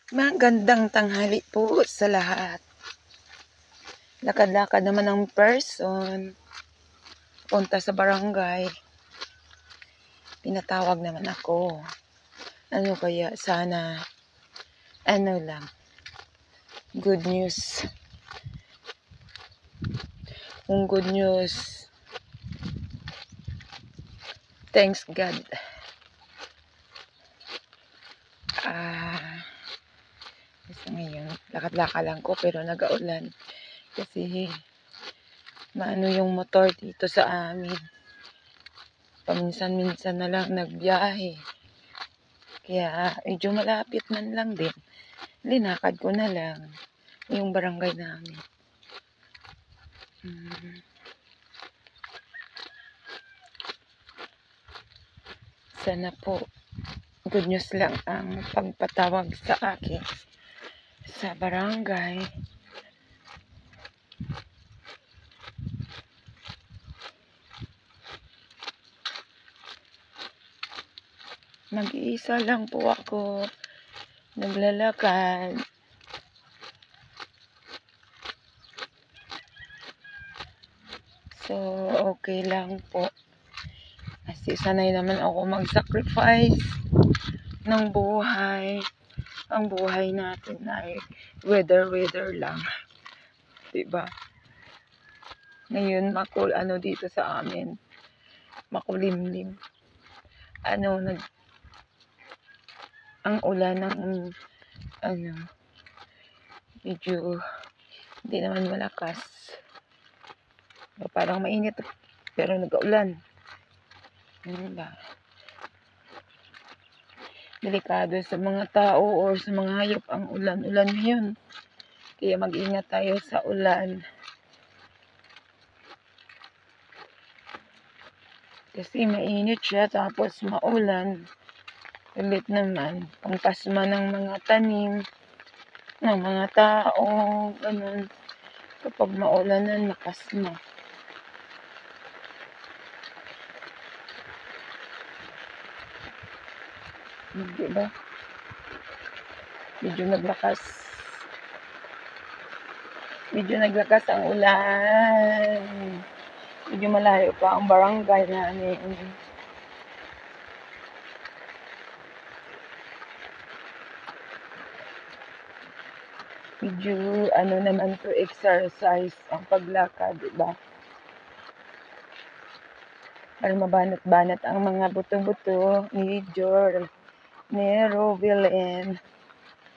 Magandang tanghali po sa lahat. Lakad-lakad naman ng person. Punta sa barangay. Pinatawag naman ako. Ano kaya sana, lang, good news. Kung good news, thanks God. Basta ngayon, lakad-lakad lang ko pero nag-aulan. Kasi maano yung motor dito sa amin. Paminsan-minsan na lang nagbiyahe. Kaya medyo malapit man lang din. Linakad ko na lang yung barangay namin. Sana po good news lang ang pagpatawag sa akin sa barangay. Mag-iisa lang po ako naglalakad. So, okay lang po. Kasi sanay naman ako mag-sacrifice ng buhay. Ang buhay natin ay weather lang. Diba? Ngayon, dito sa amin, makulimlim. Ang ulan ng, medyo, hindi naman malakas. Parang mainit, pero nag-ulan. Diba? Delikado sa mga tao or sa mga hayop ang ulan-ulan ngayon. Kaya mag-ingat tayo sa ulan. Kasi mainit siya tapos maulan. Ulit naman, pangpasma ng mga tanim, ng mga tao, ganun. Kapag maulanan, nakasma. Diba? Medyo naglakas ang ulan. Medyo malayo pa ang barangay namin. Medyo naman to exercise ang paglakad, diba? Para mabanat-banat ang mga buto-buto ni Robilin.